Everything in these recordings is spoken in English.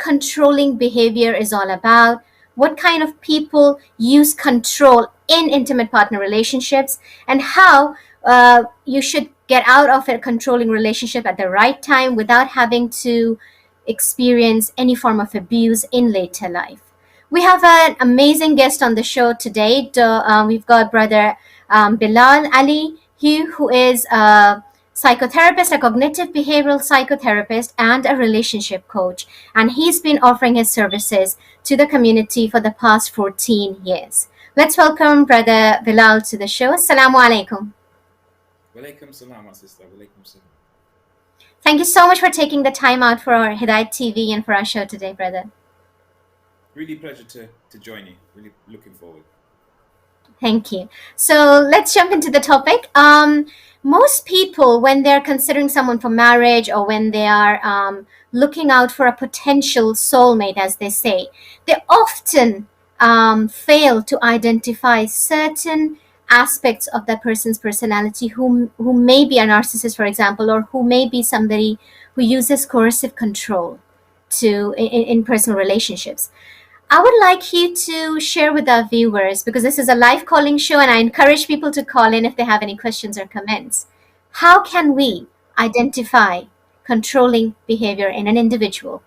controlling behavior is all about, what kind of people use control in intimate partner relationships, and how you should get out of a controlling relationship at the right time without having to experience any form of abuse in later life. We have an amazing guest on the show today. We've got brother Bilal Ali, Hugh, who is a psychotherapist, a cognitive behavioral psychotherapist, and a relationship coach. And he's been offering his services to the community for the past 14 years. Let's welcome brother Bilal to the show. Assalamu alaikum. Walaikum salam, my sister. Walaikum salam. Thank you so much for taking the time out for our Hidayat TV and for our show today, brother. Really pleasure to join you. Really looking forward. Thank you. So let's jump into the topic. Most people, when they're considering someone for marriage or when they are looking out for a potential soulmate, as they say, they often fail to identify certain aspects of that person's personality who may be a narcissist, for example, or who may be somebody who uses coercive control in personal relationships. I would like you to share with our viewers, because this is a live calling show and I encourage people to call in if they have any questions or comments. How can we identify controlling behavior in an individual?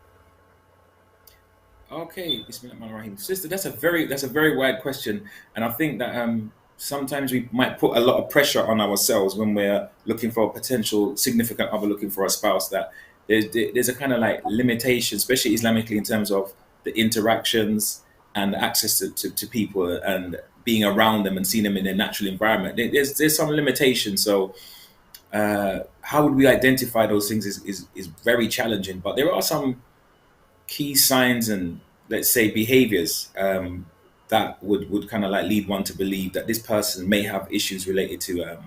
Okay, Bismillahirrahmanirrahim. Sister, that's a very wide question, and I think that sometimes we might put a lot of pressure on ourselves when we're looking for a potential significant other, looking for a spouse, that there's a kind of like limitation, especially Islamically, in terms of the interactions and access to people and being around them and seeing them in their natural environment. There's some limitations. So how would we identify those things is very challenging. But there are some key signs and, let's say, behaviors that would kind of like lead one to believe that this person may have issues related to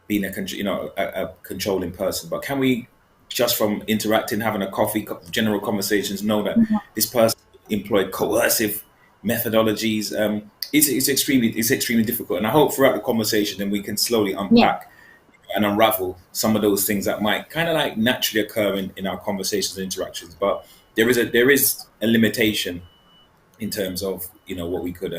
being a controlling person. But can we, just from interacting, having a coffee, general conversations, know that this person employed coercive methodologies? It's extremely difficult, and I hope throughout the conversation then we can slowly unpack and unravel some of those things that might kind of like naturally occur in our conversations and interactions. But there is a limitation in terms of what we could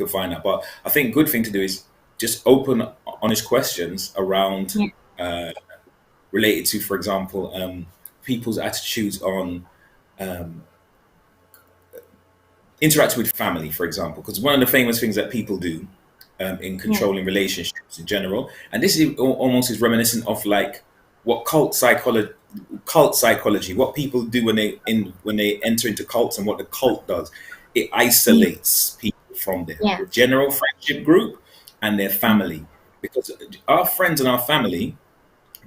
find out. But I think good thing to do is just open, honest questions around. Related to, for example, people's attitudes on interacting with family, for example, because one of the famous things that people do in controlling relationships in general, and this is almost is reminiscent of like what cult psychology, what people do when they enter into cults, and what the cult does. It isolates people from their general friendship group and their family, because our friends and our family,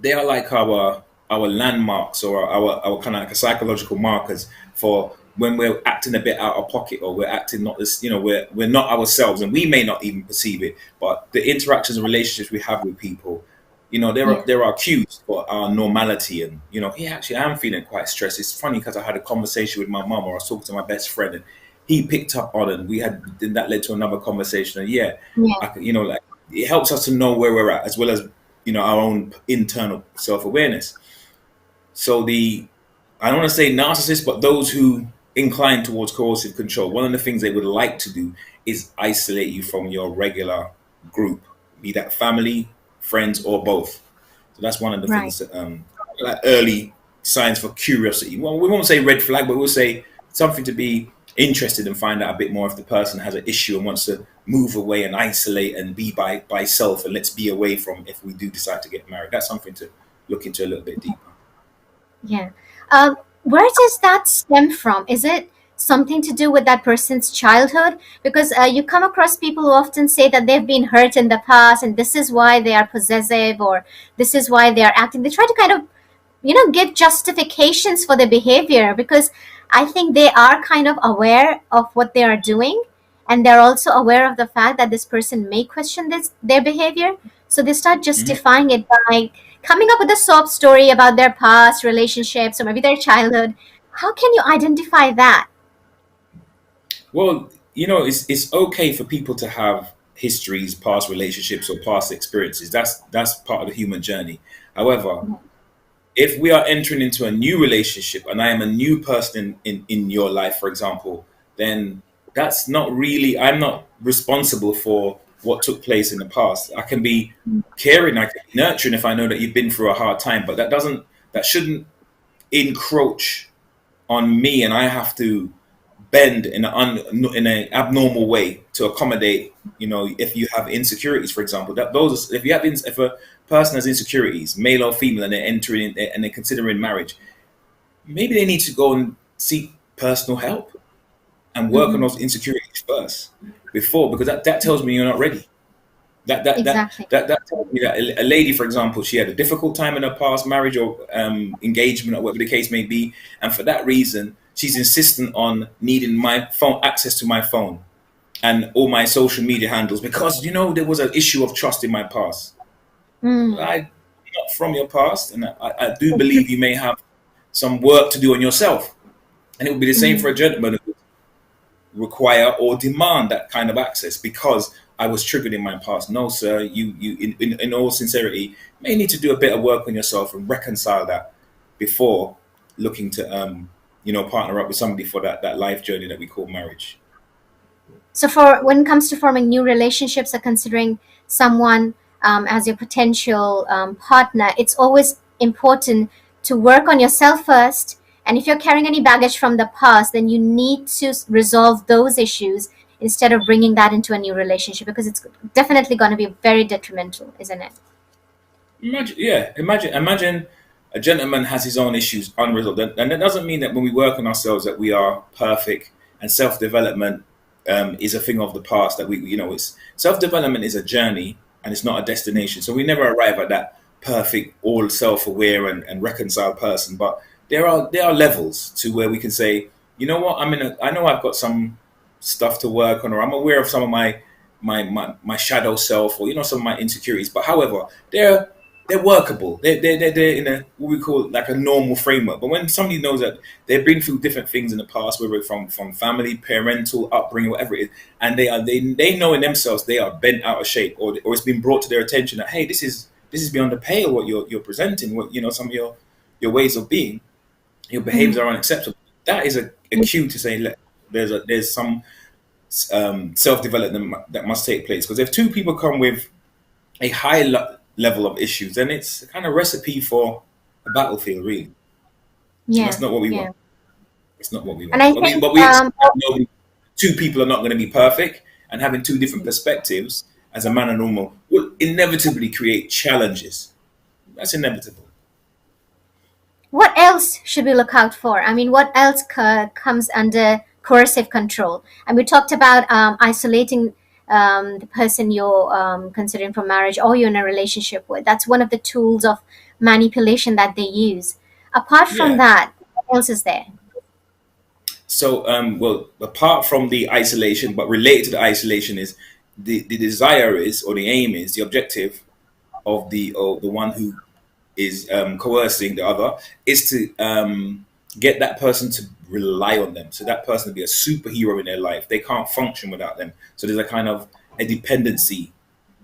they are like our landmarks, or our kind of like a psychological markers for when we're acting a bit out of pocket, or we're acting not as, we're not ourselves, and we may not even perceive it. But the interactions and relationships we have with people, there are cues for our normality. And hey, actually, I'm feeling quite stressed. It's funny because I had a conversation with my mum, or I was talking to my best friend, and he picked up on it, and then that led to another conversation. And like it helps us to know where we're at, as well as our own internal self-awareness. So I don't want to say narcissists, but those who incline towards coercive control, one of the things they would like to do is isolate you from your regular group, be that family, friends, or both. So that's one of the things that, like early signs for curiosity. Well, we won't say red flag, but we'll say something to be interested and find out a bit more if the person has an issue and wants to move away and isolate and be by self, and let's be away from, if we do decide to get married. That's something to look into a little bit deeper. Yeah. Where does that stem from? Is it something to do with that person's childhood? Because you come across people who often say that they've been hurt in the past, and this is why they are possessive, or this is why they are acting. They try to kind of, give justifications for their behavior, because I think they are kind of aware of what they are doing, and they're also aware of the fact that this person may question their behavior. So they start justifying it by coming up with a sob story about their past relationships or maybe their childhood. How can you identify that? Well, it's okay for people to have histories, past relationships, or past experiences. That's part of the human journey. However, if we are entering into a new relationship and I am a new person in your life, for example, then that's not really, I'm not responsible for what took place in the past. I can be caring, I can be nurturing if I know that you've been through a hard time, but that shouldn't encroach on me and I have to bend in an abnormal way to accommodate. If you have insecurities, for example, that those if a person has insecurities, male or female, and they're entering and they're considering marriage, maybe they need to go and seek personal help and work on Hmm. those insecurities first before, because that tells me you're not ready. Exactly. That tells me that a lady, for example, she had a difficult time in her past marriage or engagement or whatever the case may be, and for that reason, she's insistent on needing my phone access to my phone and all my social media handles because there was an issue of trust in my past. Mm. I'm not from your past, and I do believe you may have some work to do on yourself, and it would be the same for a Mm. gentleman who require or demand that kind of access because I was triggered in my past. No, sir, you in all sincerity may need to do a bit of work on yourself and reconcile that before looking to partner up with somebody for that life journey that we call marriage. So, for when it comes to forming new relationships or considering someone as your potential partner, it's always important to work on yourself first. And if you're carrying any baggage from the past, then you need to resolve those issues instead of bringing that into a new relationship, because it's definitely going to be very detrimental, isn't it? Imagine, yeah, imagine a gentleman has his own issues unresolved, and that doesn't mean that when we work on ourselves that we are perfect. And self development is a thing of the past. That it's self development is a journey and it's not a destination. So we never arrive at that perfect, all self aware and reconciled person. But there are levels to where we can say, you know what, I know I've got some stuff to work on, or I'm aware of some of my shadow self, or some of my insecurities. But however, they're workable. They're in a what we call like a normal framework. But when somebody knows that they've been through different things in the past, whether it's from family, parental upbringing, whatever it is, and they know in themselves they are bent out of shape, or it's been brought to their attention that, hey, this is beyond the pale what you're presenting, what some of your ways of being, your behaviors Mhm. are unacceptable. That is a cue to say, look, there's some self development that must take place. Because if two people come with a level of issues, then it's a kind of recipe for a battlefield, really, and that's Yeah, not what we want. yeah. It's not what we And want. I But think, we expect that two people are not going to be perfect, and having two different perspectives as a man and woman will inevitably create challenges. That's inevitable. what else should we look out for? I mean, what else comes under coercive control? And we talked about isolating the person you're considering for marriage or you're in a relationship with. That's one of the tools of manipulation that they use. Apart from Yeah. that, what else is there? So, well, apart from the isolation, but related to the isolation is the desire is, or the aim is, the objective of the one who is coercing the other is to get that person to rely on them. So that person to be a superhero in their life. They can't function without them. So there's a kind of a dependency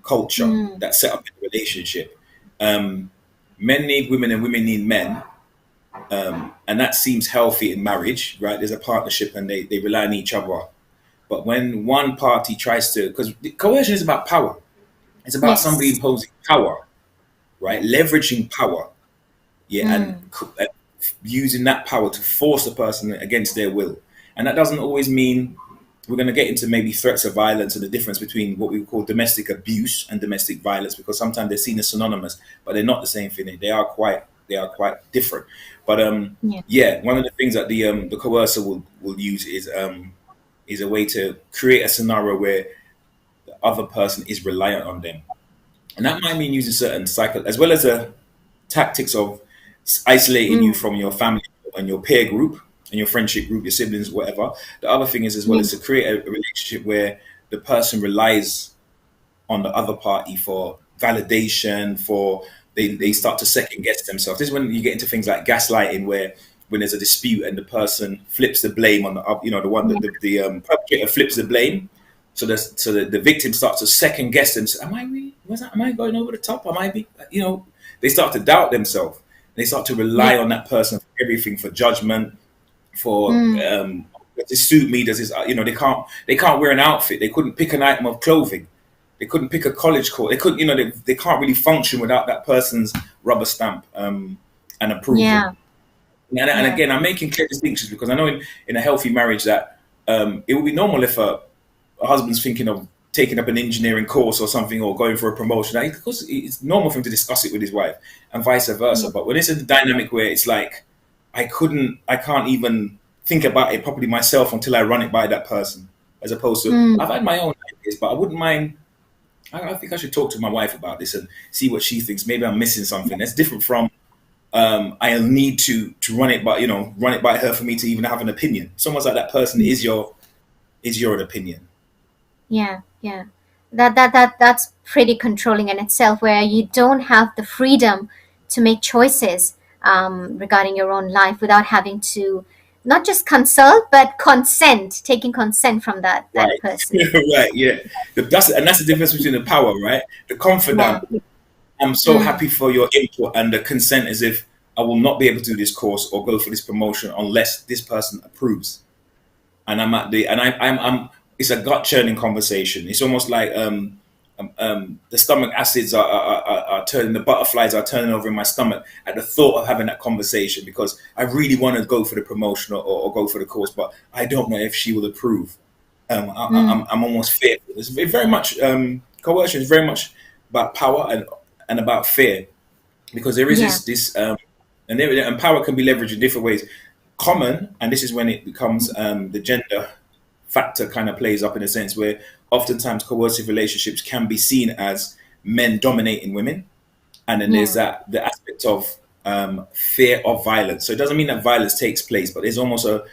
culture Mm, that's set up in the relationship. Um, Men need women and women need men. And that seems healthy in marriage, right? There's a partnership and they rely on each other. But when one party tries to, because coercion is about power, it's about somebody yes. imposing power, right? Leveraging power, yeah, Mm, and using that power to force the person against their will. And that doesn't always mean we're going to get into maybe threats of violence and the difference between what we call domestic abuse and domestic violence, because sometimes they're seen as synonymous, but they're not the same thing. They are quite different. But yeah. yeah, one of the things that the coercer will use is a way to create a scenario where the other person is reliant on them, and that might mean using certain cycle as well as the tactics of isolating you Mm, from your family and your peer group and your friendship group, your siblings, whatever. The other thing is as well yeah. is to create a relationship where the person relies on the other party for validation, for they start to second guess themselves. This is when you get into things like gaslighting, where when there's a dispute and the person flips the blame on the one Yeah. that the perpetrator flips the blame, so the victim starts to second guess themselves. Am I really? Was that? Am I going over the top? Am I be? They start to doubt themselves. They start to Yeah. rely on that person for everything, for judgment, for Mm. does this suit me? Does this, they can't wear an outfit. They couldn't pick an item of clothing. They couldn't pick a college course. They couldn't, they can't really function without that person's rubber stamp and approval. Yeah. And Yeah. again, I'm making clear distinctions because I know in a healthy marriage that it would be normal if a husband's thinking of taking up an engineering course or something or going for a promotion. Of course, it's normal for him to discuss it with his wife and vice Yeah. versa. But when it's a dynamic where it's like, I can't even think about it properly myself until I run it by that person, as opposed to, Mm. I've had my own ideas, but I wouldn't mind. I think I should talk to my wife about this and see what she thinks. Maybe I'm missing something. That's different from I'll need to run it by run it by her for me to even have an opinion. It's almost like that person is your opinion. Yeah. Yeah. That's pretty controlling in itself, where you don't have the freedom to make choices regarding your own life without having to not just consult but consent, taking consent from that Right. person. Right. Yeah. That's the difference between the power, right? The Yeah. confidant. I'm so Mm. happy for your input, and the consent is if I will not be able to do this course or go for this promotion unless this person approves. And I'm at the and I'm it's a gut churning conversation. It's almost like the stomach acids are turning, the butterflies are turning over in my stomach at the thought of having that conversation because I really want to go for the promotion or go for the course, but I don't know if she will approve. Mm. I'm almost fearful. It's very much coercion is very much about power and about fear because there is Yeah. and power can be leveraged in different ways. Common, and this is when it becomes the gender factor kind of plays up in a sense where oftentimes coercive relationships can be seen as men dominating women, and then there's Yeah. that the aspect of fear of violence. So it doesn't mean that violence takes place, but there's almost a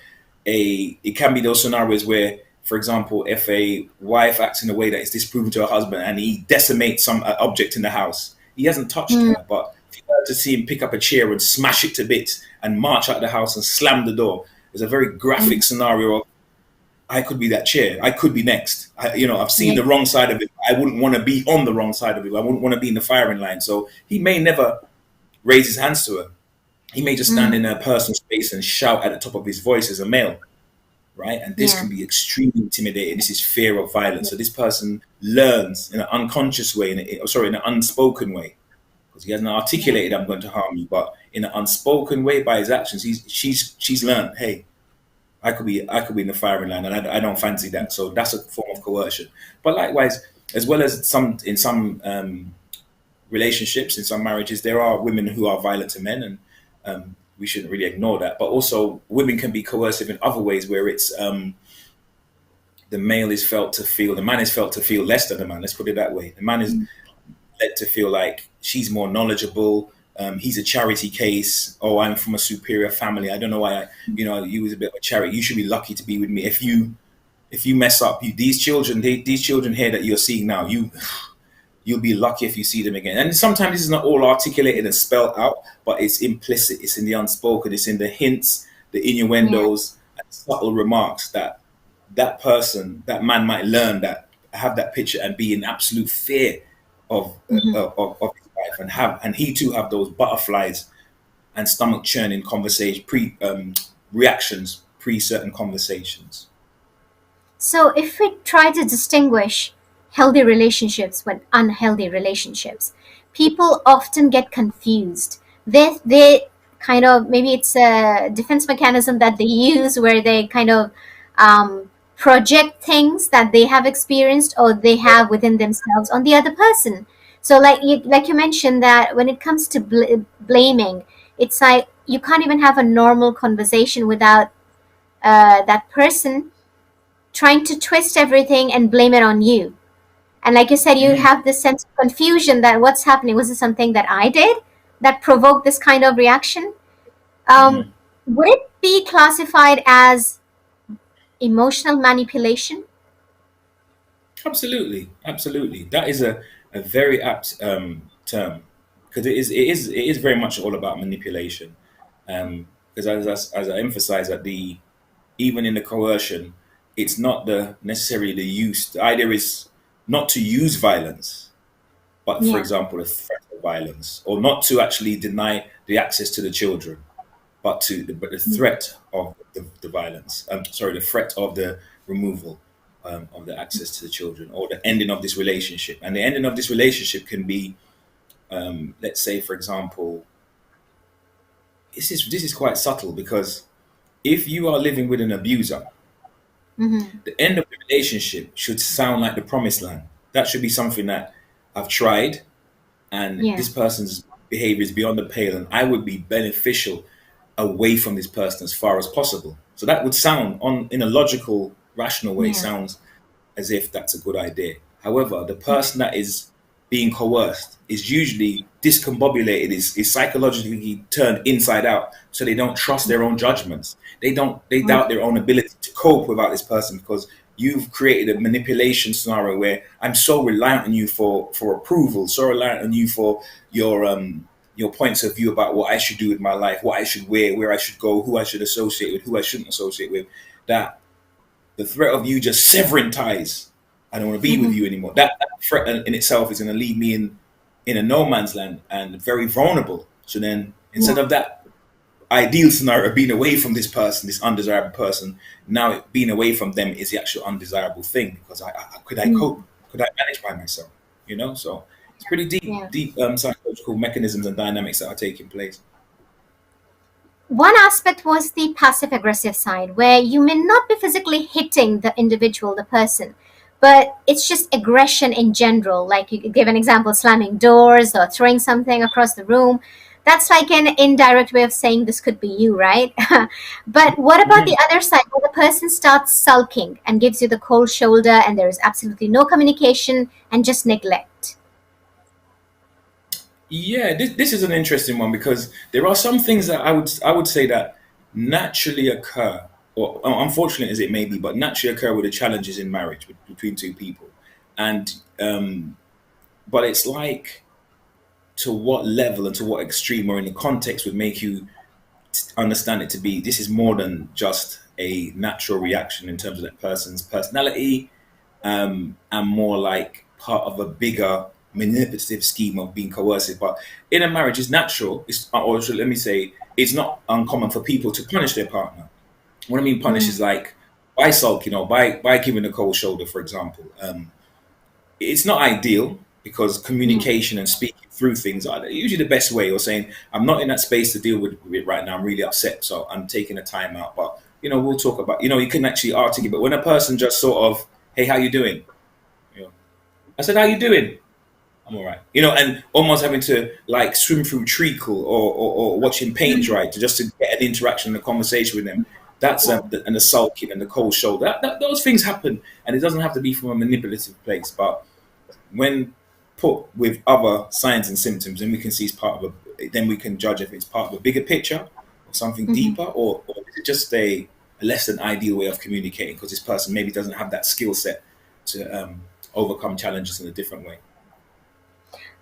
it can be those scenarios where, for example, if a wife acts in a way that is disproven to her husband and he decimates some object in the house, he hasn't touched Mm. her, but if you were to see him pick up a chair and smash it to bits and march out the house and slam the door, is a very Mm. graphic scenario of I could be that chair. I could be next. I've seen Yeah. the wrong side of it. I wouldn't want to be on the wrong side of it. I wouldn't want to be in the firing line. So he may never raise his hands to her. He may just stand Mm. in a personal space and shout at the top of his voice as a male, right? And this Yeah. can be extremely intimidating. This is fear of violence. So this person learns in an unconscious way, in an unspoken way, because he hasn't articulated, "I'm going to harm you," but in an unspoken way by his actions, she's learned, "Hey, I could be in the firing line, and I don't fancy that." So that's a form of coercion. But likewise, as well as some relationships, in some marriages, there are women who are violent to men, and we shouldn't really ignore that. But also, women can be coercive in other ways, where it's the man is felt to feel less than the man. Let's put it that way. The man is led to feel like she's more knowledgeable. He's a charity case. Oh, I'm from a superior family. I don't know why you was a bit of a charity. You should be lucky to be with me. If you mess up, these children here that you're seeing now, you'll be lucky if you see them again. And sometimes this is not all articulated and spelled out, but it's implicit. It's in the unspoken. It's in the hints, the Yeah. innuendos, and subtle remarks that that man might learn, that have that picture and be in absolute fear of Hmm. of his wife, and he too have those butterflies and stomach churning conversation pre reactions pre certain conversations. So, if we try to distinguish healthy relationships with unhealthy relationships, people often get confused. They kind of, maybe it's a defense mechanism that they use where they kind of project things that they have experienced or they have within themselves on the other person. So, like you mentioned, that when it comes to blaming, it's like you can't even have a normal conversation without that person trying to twist everything and blame it on you. And like you said, you Mm, have this sense of confusion that what's happening? Was it something that I did that provoked this kind of reaction? Um, mhm. would it be classified as emotional manipulation? Absolutely, absolutely. That is a very apt term because it is very much all about manipulation. Because as I emphasize that the even in the coercion, it's not the necessarily the use. The idea is not to use violence, but for Yeah. example, the threat violence, or not to actually deny the access to the children, but the threat of the violence. Sorry, the threat of the removal of the access to the children, or the ending of this relationship. And the ending of this relationship can be, let's say, for example, this is quite subtle, because if you are living with an abuser, Mm-hmm. the end of the relationship should sound like the promised land. That should be something that I've tried, and Yeah. this person's behavior is beyond the pale, and I would be beneficial away from this person as far as possible. So that would sound, on in a logical, rational way, Yeah. sounds as if that's a good idea. However, the person that is being coerced is usually discombobulated, is psychologically turned inside out, so they don't trust their own judgments. They Mm-hmm. doubt their own ability to cope without this person, because you've created a manipulation scenario where I'm so reliant on you for approval, so reliant on you for your points of view about what I should do with my life, what I should wear, where I should go, who I should associate with, who I shouldn't associate with, that the threat of you just severing ties, I don't want to be with Mm-hmm. you anymore. That threat in itself is going to leave me in a no man's land and very vulnerable. So then, instead Yeah. of that ideal scenario of being away from this person, this undesirable person, now being away from them is the actual undesirable thing, because could I Mm. cope? Could I manage by myself? So it's pretty Yeah. deep psychological mechanisms and dynamics that are taking place. One aspect was the passive aggressive side, where you may not be physically hitting the individual, the person, but it's just aggression in general. Like you could give an example, slamming doors or throwing something across the room. That's like an indirect way of saying this could be you, right? But what about the Mhm. other side, where the person starts sulking and gives you the cold shoulder, and there is absolutely no communication and just neglect? Yeah, this is an interesting one, because there are some things that I would say that naturally occur, or unfortunate as it may be, but naturally occur with the challenges in marriage between two people, and but it's like, to what level and to what extreme or in the context would make you understand it to be, this is more than just a natural reaction in terms of that person's personality, and more like part of a bigger manipulative scheme of being coercive. But in a marriage, it's natural. Or let me say, it's not uncommon for people to punish their partner. What I mean punish is Mm. like by sulking, by giving a cold shoulder, for example. It's not ideal, because Mm. communication and speaking through things are usually the best way, or saying, I'm not in that space to deal with it right now, I'm really upset, so I'm taking a time out. But we'll talk about, you can actually articulate. But when a person just sort of, hey, how you doing? You know, I said, how you doing? I'm all right. And almost having to like swim through treacle, or watching paint Mm. dry, just to get an interaction and a conversation with them. That's Yeah. and the sulking and the cold shoulder. Those things happen, and it doesn't have to be from a manipulative place. But when put with other signs and symptoms, then we can see it's part of a. Then we can judge if it's part of a bigger picture, or something Mhm. deeper, or is it just a less than ideal way of communicating, because this person maybe doesn't have that skill set to overcome challenges in a different way.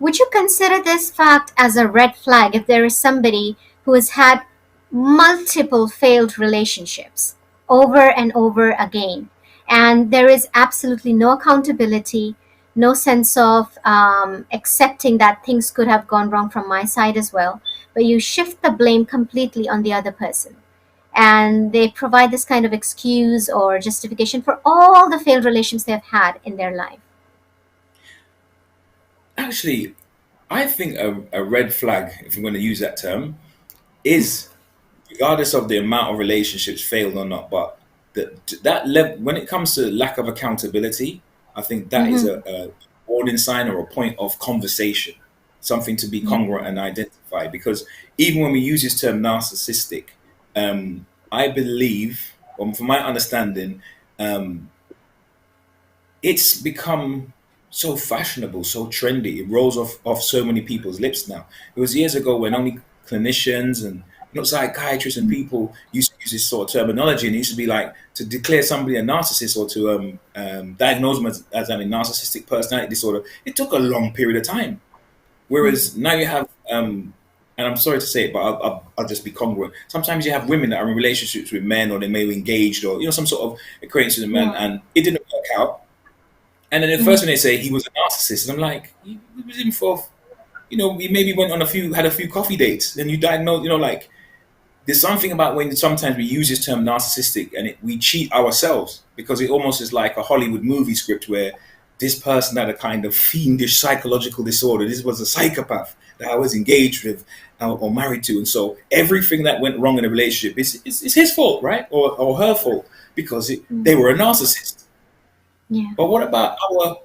Would you consider this fact as a red flag if there is somebody who has had multiple failed relationships over and over again, and there is absolutely no accountability, no sense of accepting that things could have gone wrong from my side as well, but you shift the blame completely on the other person? And they provide this kind of excuse or justification for all the failed relations they've had in their life. Actually, I think a red flag, if I'm going to use that term, is, regardless of the amount of relationships failed or not, but that level, when it comes to lack of accountability, I think that is Mm-hmm. a warning sign, or a point of conversation, something to be Yeah. congruent and identified. Because even when we use this term narcissistic, I believe, from my understanding, um, it's become so fashionable, so trendy. It rolls off so many people's lips now. It was years ago when only clinicians and psychiatrists and people used to use this sort of terminology, and it used to be like, to declare somebody a narcissist, or to diagnose them as having narcissistic personality disorder. It took a long period of time. Whereas now you have, and I'm sorry to say it, but I'll just be congruent. Sometimes you have women that are in relationships with men, or they may be engaged, or some sort of acquaintance with a man, Yeah. and it didn't work out, and then the first Mhm. thing they say, he was a narcissist. And I'm like, he was in for we maybe went on had a few coffee dates, and you diagnosed, like there's something about when sometimes we use this term narcissistic and we cheat ourselves because it almost is like a Hollywood movie script where this person had a kind of fiendish psychological disorder. This was a psychopath that I was engaged with or married to. And so everything that went wrong in a relationship is his fault, right? Or her fault because they were a narcissist. Yeah. But what about our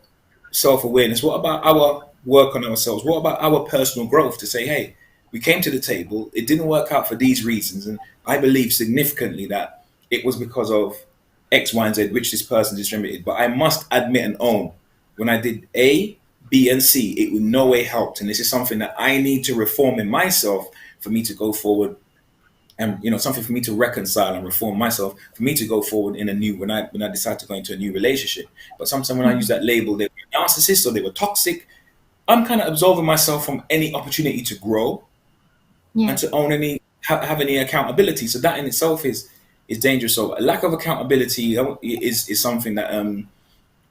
self-awareness? What about our work on ourselves? What about our personal growth to say, hey, we came to the table, it didn't work out for these reasons, and I believe significantly that it was because of X, Y, and Z, which this person distributed. But I must admit and own, when I did A, B, and C, it in no way helped. And this is something that I need to reform in myself for me to go forward, and something for me to reconcile and reform myself for me to go forward in a new when I decide to go into a new relationship. But sometimes when I use that label, they were narcissists or they were toxic, I'm kind of absolving myself from any opportunity to grow and Yeah. to own have any accountability. So that in itself is dangerous. So a lack of accountability is something that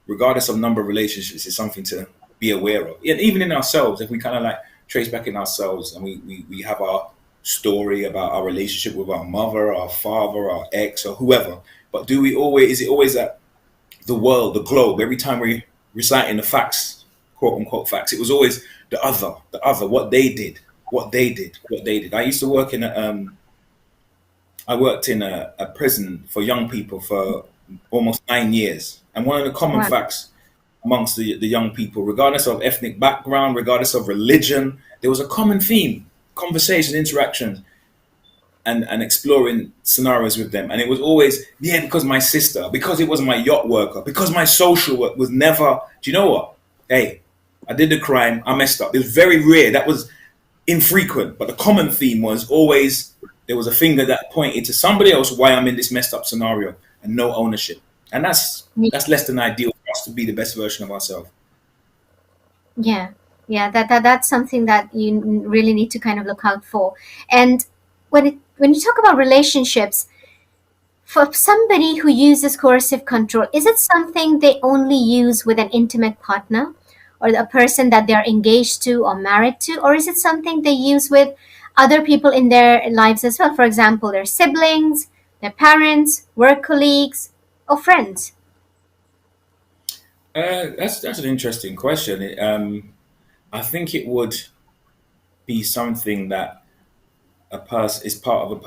regardless of number of relationships, is something to be aware of. And even in ourselves, if we kind of like trace back in ourselves and we have our story about our relationship with our mother, our father, our ex, or whoever, but is it always that the world, the globe, every time we reciting the facts, quote unquote facts, it was always the other, what they did, what they did, what they did. I used to work I worked in a prison for young people for almost 9 years. And one of the common Wow. facts amongst the young people, regardless of ethnic background, regardless of religion, there was a common theme, conversation, interactions, and exploring scenarios with them. And it was always, yeah, because my sister, because it was my yacht worker, because my social work was never, do you know what? Hey, I did the crime, I messed up. It was very rare. That was infrequent. But the common theme was always there was a finger that pointed to somebody else why I'm in this messed up scenario and no ownership. And that's less than ideal for us to be the best version of ourselves. Yeah, yeah, that's something that you really need to kind of look out for. And when you talk about relationships, for somebody who uses coercive control, is it something they only use with an intimate partner, or a person that they're engaged to or married to, or is it something they use with other people in their lives as well? For example, their siblings, their parents, work colleagues, or friends. That's an interesting question. I think it would be something that a person is part of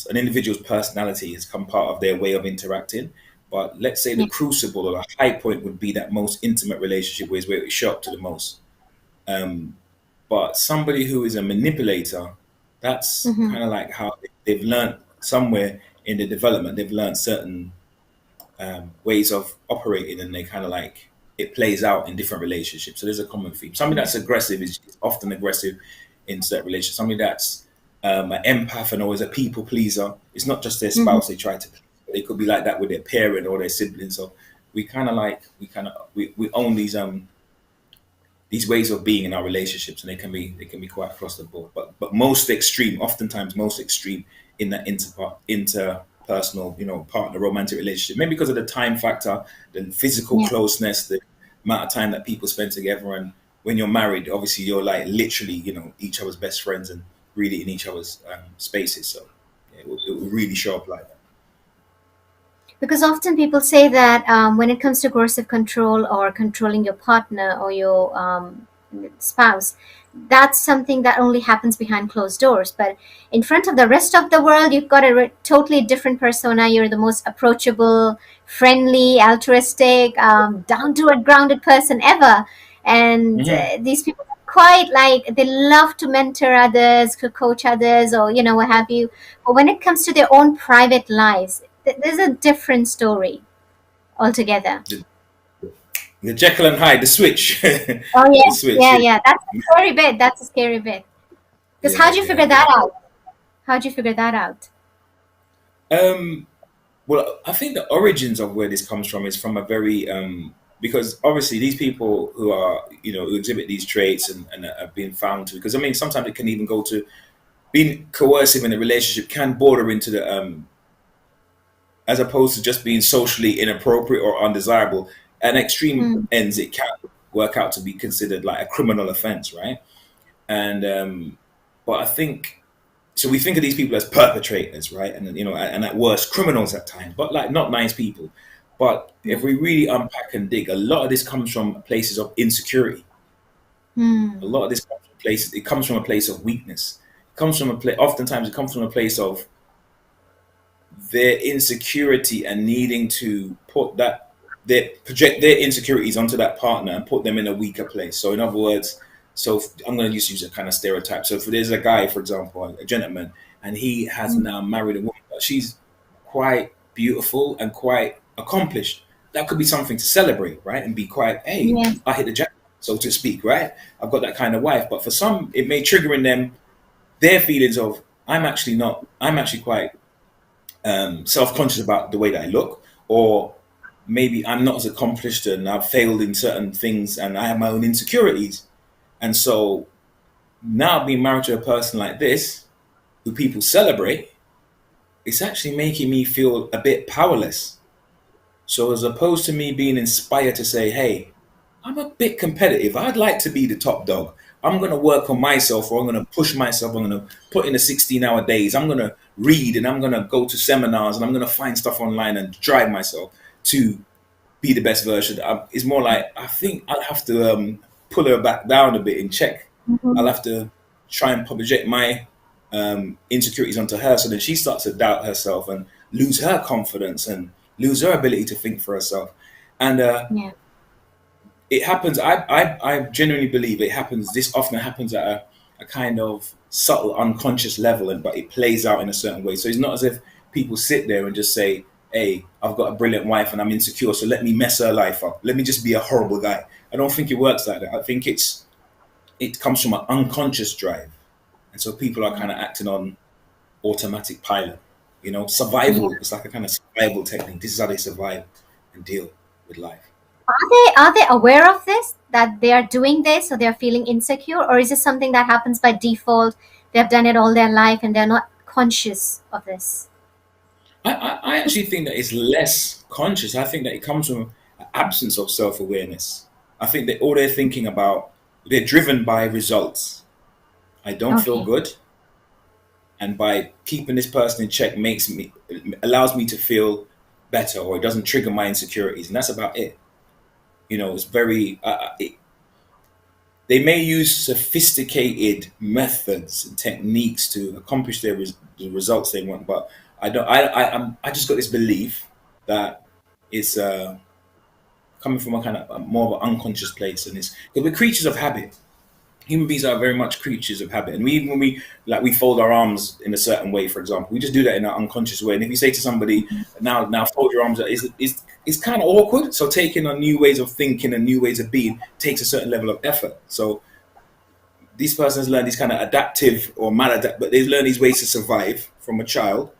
an individual's personality has come part of their way of interacting. But let's say the Yeah. crucible or the high point would be that most intimate relationship where it show up to the most. Um, but somebody who is a manipulator, that's Mm-hmm. kind of like how they've learned somewhere in the development, they've learned certain ways of operating, and they kind of like it plays out in different relationships. So there's a common theme. Somebody that's aggressive is often aggressive in certain relationships. Somebody that's an empath and always a people pleaser. It's not just their Mm-hmm. spouse they try to please. They could be like that with their parent or their siblings. So we own these ways of being in our relationships, and they can be quite across the board. But most extreme, oftentimes most extreme in that interpersonal, partner romantic relationship. Maybe because of the time factor, the physical Yeah. closeness, the amount of time that people spend together, and when you're married, obviously you're like literally, each other's best friends and really in each other's spaces. So yeah, it will really show up like that. Because often people say that when it comes to coercive control or controlling your partner or your spouse, that's something that only happens behind closed doors. But in front of the rest of the world, you've got a totally different persona. You're the most approachable, friendly, altruistic, down to earth, grounded person ever. And Hmm. these people are quite like they love to mentor others, to coach others, or what have you. But when it comes to their own private lives, there's a different story altogether. The, the Jekyll and Hyde, the switch, Oh the yeah, switch. yeah, Yeah, yeah. That's a scary bit. That's a scary bit. Because yeah, how'd you yeah, figure that yeah. out? How'd you figure that out? Um, Well, I think the origins of where this comes from is from a very because obviously these people who are who exhibit these traits and have been found to, because I mean sometimes it can even go to being coercive in a relationship can border into the as opposed to just being socially inappropriate or undesirable. At extreme Mm, ends, it can work out to be considered like a criminal offense, right? And but I think so. We think of these people as perpetrators, right? And and at worst, criminals at times, but like not nice people. But Yeah. if we really unpack and dig, a lot of this comes from places of insecurity. A Hmm. lot of this comes from places. It comes from a place of weakness. It comes from a place. Oftentimes, it comes from a place of their insecurity and needing to put that their project their insecurities onto that partner and put them in a weaker place. So in other words, I'm going to just use a kind of stereotype. So if there's a guy, for example, a gentleman, and he has Hmm. now married a woman, but she's quite beautiful and quite accomplished, that could be something to celebrate, right? And be quite, hey, Yes. I hit the jackpot, so to speak, right? I've got that kind of wife. But for some, it may trigger in them their feelings of I'm actually not. I'm actually quite self-conscious about the way that I look, or maybe I'm not as accomplished and I've failed in certain things and I have my own insecurities. And so now being married to a person like this, who people celebrate, it's actually making me feel a bit powerless. So as opposed to me being inspired to say, hey, I'm a bit competitive. I'd like to be the top dog. I'm going to work on myself, or I'm going to push myself. I'm going to put in the 16-hour days. I'm going to read and I'm going to go to seminars and I'm going to find stuff online and drive myself to be the best version. It's more like I think I'll have to pull her back down a bit in check. I'll Mhm. have to try and project my insecurities onto her, so then she starts to doubt herself and lose her confidence and lose her ability to think for herself. And Yeah. it happens. I genuinely believe it happens. This often happens at a kind of subtle, unconscious level, and but it plays out in a certain way. So it's not as if people sit there and just say, "Hey, I've got a brilliant wife and I'm insecure, so let me mess her life up. Let me just be a horrible guy." I don't think it works like that. I think it comes from an unconscious drive, and so people are Yeah. kind of acting on automatic pilot. Yeah. Survival. It's like a kind of survival technique. This is how they survive and deal with life. Are they aware of this, that they are doing this, or they're feeling insecure, or is it something that happens by default? They've done it all their life and they're not conscious of this. I actually think that it's less conscious. I think that it comes from an absence of self awareness. I think that all they're thinking about, they're driven by results. I don't feel Okay. good, and by keeping this person in check allows me to feel better, or it doesn't trigger my insecurities, and that's about it. It's very. They may use sophisticated methods and techniques to accomplish the results they want, but I don't. I just got this belief that it's coming from a kind of more of an unconscious place, and it's because we're creatures of habit. Human beings are very much creatures of habit, and when we fold our arms in a certain way, for example, we just do that in an unconscious way. And if you say to somebody, now fold your arms, it's kind of awkward. So taking on new ways of thinking and new ways of being takes a certain level of effort. So these persons learn these kind of adaptive or maladapt, but they learn these ways to survive from a child,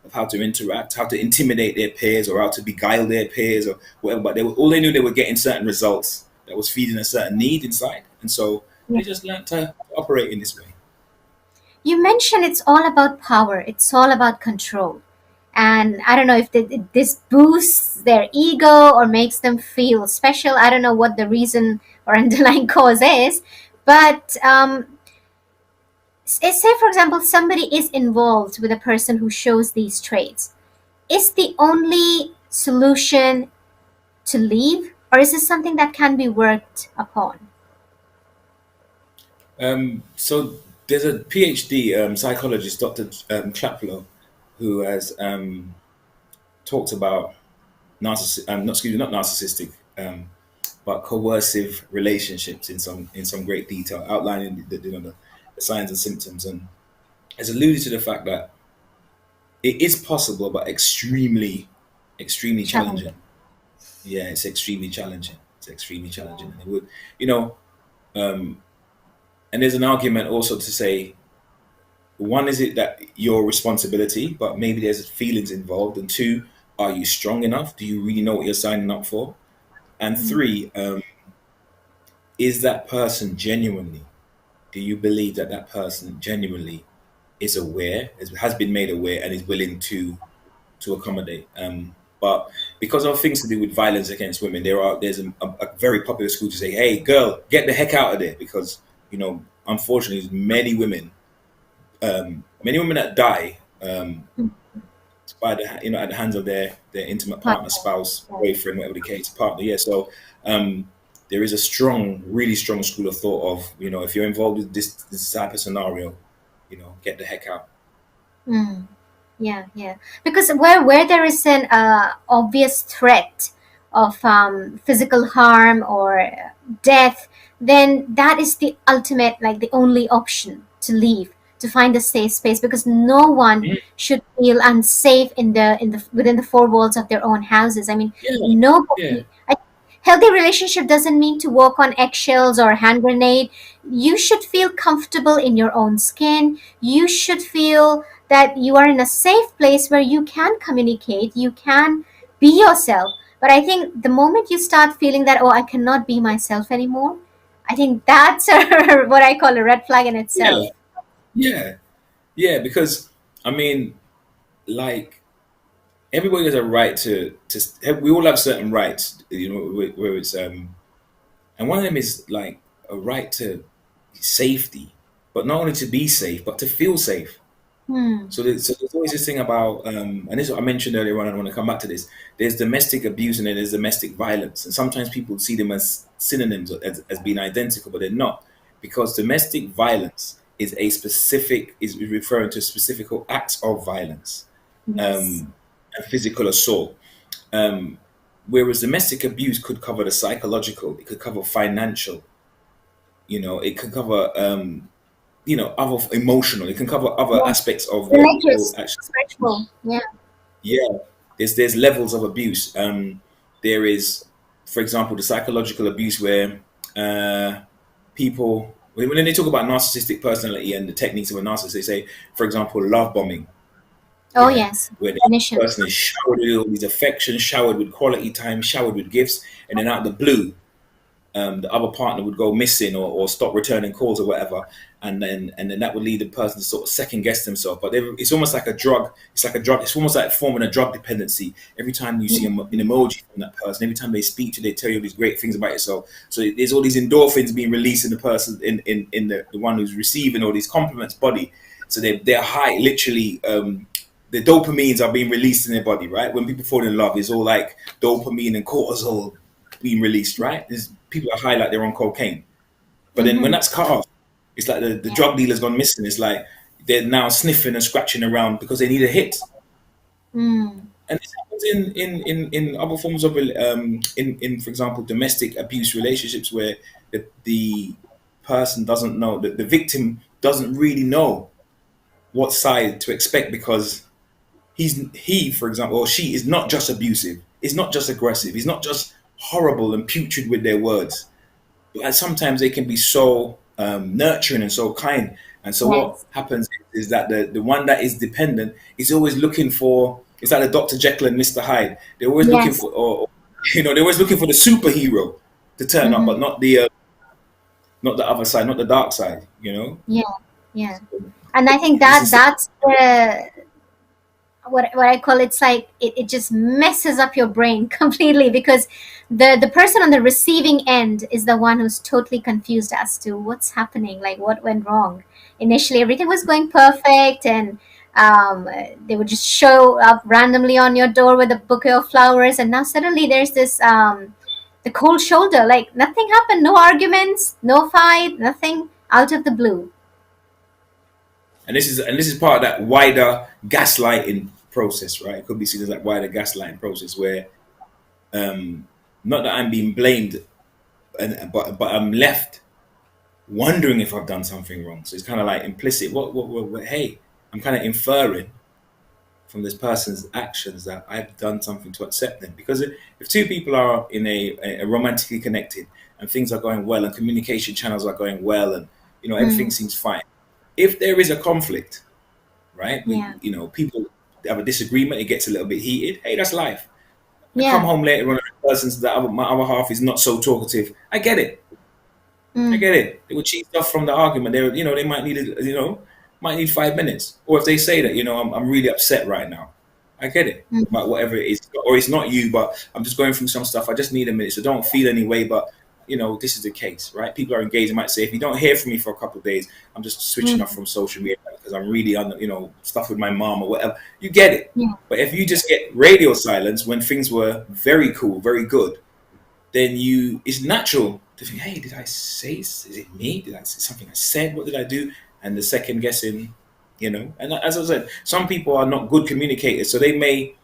of how to interact, how to intimidate their peers, or how to beguile their peers, or whatever. But all they knew, they were getting certain results that was feeding a certain need inside, and so Yeah. they just learned to operate in this way. You mentioned it's all about power, it's all about control. And I don't know if this boosts their ego or makes them feel special. I don't know what the reason or underlying cause is. But say, for example, somebody is involved with a person who shows these traits. Is the only solution to leave, or is this something that can be worked upon? So there's a PhD psychologist, Dr. Klaplow, who has talked about not narcissistic, but coercive relationships in some great detail, outlining the signs and symptoms, and has alluded to the fact that it is possible, but extremely Challenging. challenging. Yeah, it's extremely challenging. It's extremely challenging, and it would, you know, um, and there's an argument also to say, one, is it that your responsibility, but maybe there's feelings involved, and two, are you strong enough? Do you really know what you're signing up for? And Mm. three, is that person genuinely? Do you believe that that person genuinely is aware, has been made aware, and is willing to accommodate? But because of things to do with violence against women, there's a very popular school to say, "Hey, girl, get the heck out of there," because unfortunately, many women that die by the at the hands of their intimate partner, Partner. spouse, Yeah. boyfriend, whatever the case, partner. Yeah. So there is a strong, really strong school of thought of if you're involved with this type of scenario, get the heck out. Mm. Yeah, yeah. Because where there is an obvious threat of physical harm or death, then that is the ultimate, like the only option to leave, to find a safe space. Because no one Mm. should feel unsafe in the within the four walls of their own houses. I mean, Yeah. Yeah. nobody. Healthy relationship doesn't mean to walk on eggshells or hand grenade. You should feel comfortable in your own skin. You should feel that you are in a safe place where you can communicate, you can be yourself. But I think the moment you start feeling that, oh, I cannot be myself anymore, I think that's what I call a red flag in Yeah. itself. Yeah. Yeah. Because I mean, like everybody has a right to. We all have certain rights, where it's and one of them is like a right to safety, but not only to be safe, but to feel safe. Hmm. So there's always this thing about, and this is what I mentioned earlier on. I want to come back to this. There's domestic abuse and then there's domestic violence, and sometimes people see them as synonyms, as being identical, but they're not, because domestic violence is referring to specific acts of violence, Yes. and physical assault. Um, Whereas domestic abuse could cover the psychological, it could cover financial, it could cover other emotional, it can cover other Yeah. aspects of what people Religious, actually. spiritual. Yeah. Yeah, there's levels of abuse. There is, for example, the psychological abuse where people when they talk about narcissistic personality and the techniques of a narcissist, they say, for example, love bombing. Oh, Yeah, yes. where the Definition. person is showered with all these affections, showered with quality time, showered with gifts, and then out of the blue, the other partner would go missing or stop returning calls or whatever, and then that would lead the person to sort of second guess themselves. But it's almost like a drug. It's like a drug. It's almost like forming a drug dependency. Every time you see an emoji from that person, every time they speak to you, they tell you these great things about yourself. So there's all these endorphins being released in the person, in the one who's receiving all these compliments body. So they're high, literally. The dopamines are being released in their body, right? When people fall in love, it's all like dopamine and cortisol being released, right? There's people are high like they're on cocaine. But then when Mm-hmm. that's cut off, it's like the Yeah. drug dealer's gone missing. It's like they're now sniffing and scratching around because they need a hit. Mm. And this happens in other forms of in for example domestic abuse relationships where the person doesn't know that the victim doesn't really know what side to expect, because he for example, or she is not just abusive, is not just aggressive, he's not just horrible and putrid with their words. But sometimes they can be so nurturing and so kind. And so what Yes. happens is that the one that is dependent is always looking for. It's like the Dr. Jekyll and Mr. Hyde. They're always looking Yes. for, or they're always looking for the superhero to turn up, Mm-hmm. but not the other side, not the dark side. Yeah. Yeah. And I think This that is that's the what I call, it's like it just messes up your brain completely, because the person on the receiving end is the one who's totally confused as to what's happening, like what went wrong. Initially everything was going perfect, and they would just show up randomly on your door with a bouquet of flowers, and now suddenly there's this the cold shoulder, like nothing happened, no arguments, no fight, nothing, out of the blue. and this is part of that wider gaslighting process, right? It could be seen as that wider gaslighting process where not that I'm being blamed, but I'm left wondering if I've done something wrong. So it's kind of like implicit. What hey, I'm kind of inferring from this person's actions that I've done something to accept them. Because if two people are in a romantically connected and things are going well and communication channels are going well and everything Mm. seems fine, if there is a conflict, right? Yeah. People have a disagreement, it gets a little bit heated. Hey, that's life. I come Yeah. home later on, and the person's my other half is not so talkative. I get it. I Mm. get it. They would cheat stuff from the argument. They might need might need 5 minutes. Or if they say that, I'm really upset right now. I get it. Mm. But whatever it is, or it's not you, but I'm just going through some stuff. I just need a minute. So don't feel any way. But this is the case, right? People are engaged. They might say, if you don't hear from me for a couple of days, I'm just switching off Mm. from social media because I'm really on, stuff with my mom or whatever. You get it. Yeah. But if you just get radio silence when things were very cool, very good, then it's natural to think, hey, did I say, is it me? Did I say something I said? What did I do? And the second guessing, and as I said, some people are not good communicators, so they may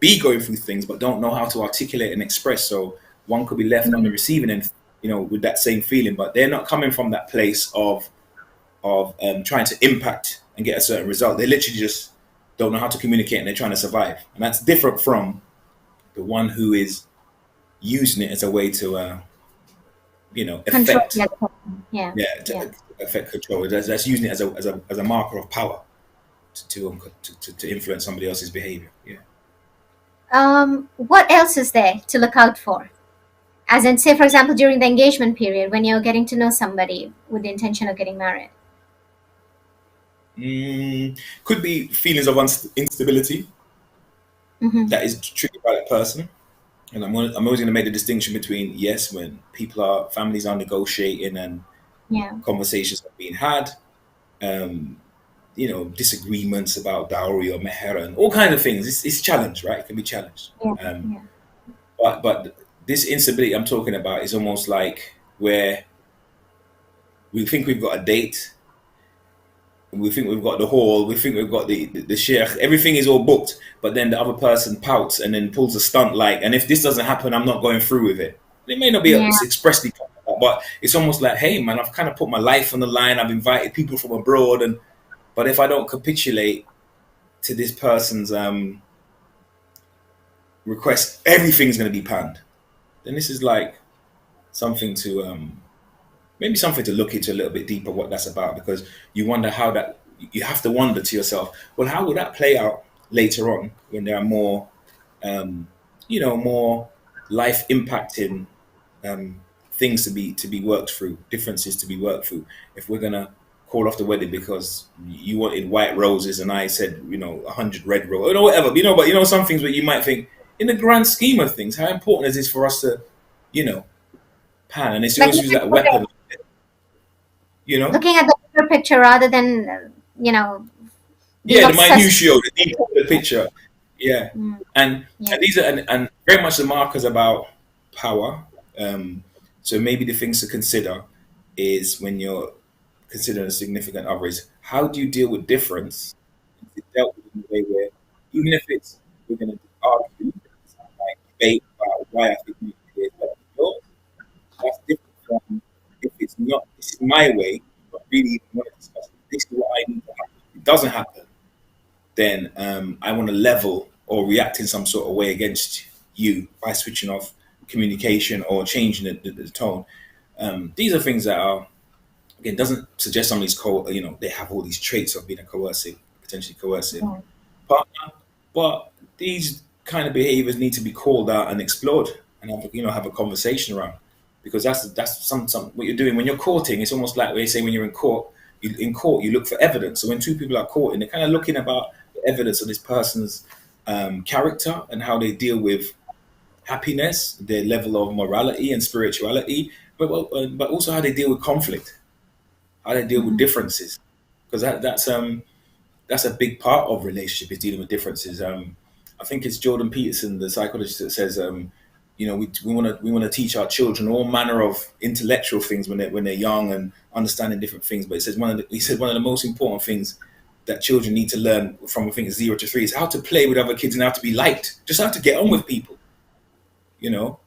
be going through things but don't know how to articulate and express. So one could be left on the Mm. receiving end, with that same feeling, but they're not coming from that place of trying to impact and get a certain result. They literally just don't know how to communicate and they're trying to survive. And that's different from the one who is using it as a way to, Control the affect, other person. Yeah. yeah, Yeah. to affect control. That's using it as a marker of power to influence somebody else's behavior. Yeah. What else is there to look out for? As in, say, for example, during the engagement period, when you're getting to know somebody with the intention of getting married. Could be feelings of instability Mm-hmm. that is triggered by that person. And I'm always going to make the distinction between, yes, when families are negotiating and Yeah. conversations are being had, um, disagreements about dowry or meher and all kinds of things. It's challenged, right? It can be challenged. Yeah. Um, Yeah. but this instability I'm talking about is almost like where we think we've got a date, we think we've got the hall, we think we've got the sheikh, everything is all booked, but then the other person pouts and then pulls a stunt like, and if this doesn't happen, I'm not going through with it. It may not be Yeah. expressly, but it's almost like, hey man, I've kind of put my life on the line. I've invited people from abroad, but if I don't capitulate to this person's request, everything's going to be panned. Then this is like something to maybe something to look into a little bit deeper what that's about, because you have to wonder to yourself, well, how will that play out later on when there are more more life impacting things to be worked through, differences to be worked through. If we're gonna call off the wedding because you wanted white roses and I said 100 red roses or whatever, but some things where you might think, in the grand scheme of things, how important is this for us to you know pan? And it's Like always used that weapon, you know. looking at the bigger picture rather than, being Yeah, the obsessed. minutiae, the detail of the picture. Yeah, Mm. and Yeah. and these are and very much the markers about power. So maybe the things to consider is when you're considering a significant other is, how do you deal with difference? It's dealt with in a way where, even if we're going to argue, like debate about why I think we is better than yours, that's different from if it's not, this is my way, but really even want to discuss this is what I need to happen. If it doesn't happen, then I want to level or react in some sort of way against you by switching off communication or changing the tone. These are things that are, again, doesn't suggest somebody's they have all these traits of being a potentially coercive Yeah. partner, but these kind of behaviors need to be called out and explored and have a conversation around, because that's some what you're doing when you're courting. It's almost like they say when you're in court. You look for evidence. So when two people are courting, they're kind of looking about the evidence of this person's character and how they deal with happiness, their level of morality and spirituality, but also how they deal with conflict, how they deal with Mhm. differences, because that's a big part of relationship, is dealing with differences. I think it's Jordan Peterson, the psychologist, that says, we want to teach our children all manner of intellectual things when they're young and understanding different things. But it says he said one of the most important things that children need to learn from, I think, 0 to 3 is how to play with other kids and how to be liked, just how to get on with people. You know,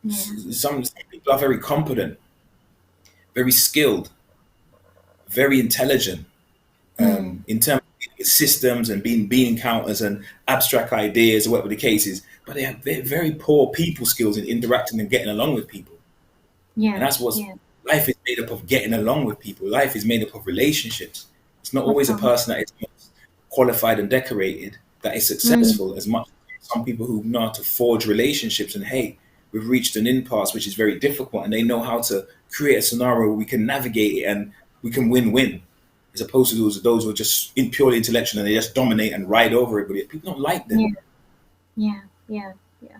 Yeah. some people are very competent, very skilled, very intelligent, Mm. in terms of systems and being counters and abstract ideas or whatever the case is, but they have very poor people skills in interacting and getting along with people. And Yeah. that's what's Yeah. life is made up of, getting along with people. Life is made up of relationships. It's not Of always a course. person that is most qualified and decorated that is Mm. successful, as much as some people who know how to forge relationships and, hey, we've reached an impasse which is very difficult, and they know how to create a scenario where we can navigate it and we can win-win, as opposed to those who are just purely intellectual and they just dominate and ride over everybody. People don't like them. Yeah. Yeah. Yeah. Yeah.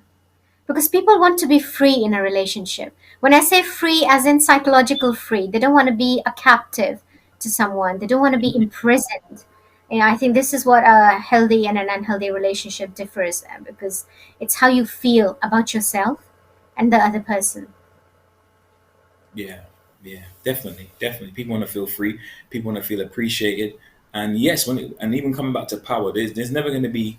because people want to be free in a relationship. When I say free, as in psychological free, they don't want to be a captive to someone, they don't want to be imprisoned. I think this is what a healthy and an unhealthy relationship differs, because it's how you feel about yourself and the other person. Yeah, yeah, definitely, definitely. People want to feel free. People want to feel appreciated. And yes, and even coming back to power, there's never going to be,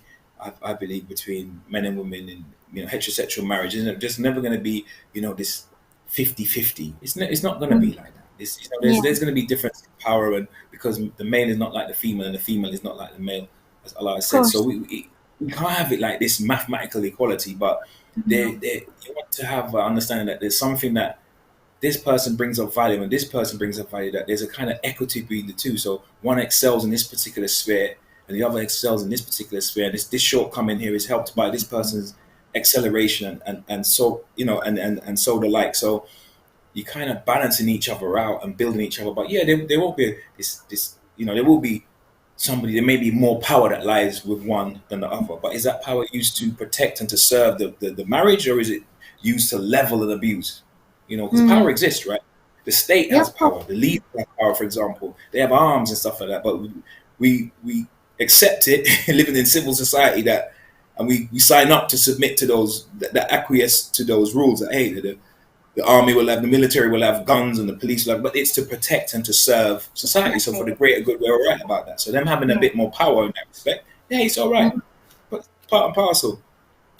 I believe, between men and women in heterosexual marriage. There's never going to be this 50-50. It's not going to be Mm. like that. Yeah, There's going to be difference in power, and because the male is not like the female, and the female is not like the male, as Allah has of said. So course. we can't have it like this mathematical equality, but No. you want to have understanding that there's something that this person brings up value and this person brings up value, that there's a kind of equity between the two. So one excels in this particular sphere and the other excels in this particular sphere. And this shortcoming here is helped by this person's acceleration and so, and so the like. So you kind of balancing each other out and building each other. But yeah, there will be there will be somebody, there may be more power that lies with one than the other. But is that power used to protect and to serve the marriage, or is it used to level and abuse? Because Mm. power exists, right? The state Yeah, has of course. power. The leaders have power, for example. They have arms and stuff like that. But we accept it living in civil society, that, and we sign up to submit to those, that acquiesce to those rules. That hey, the army will have, the military will have guns, and the police will have, but it's to protect and to serve society. So for Exactly. the greater good, we're all right about that. So them having a Yeah. bit more power in that respect, yeah, it's all right. Mhm. But it's part and parcel.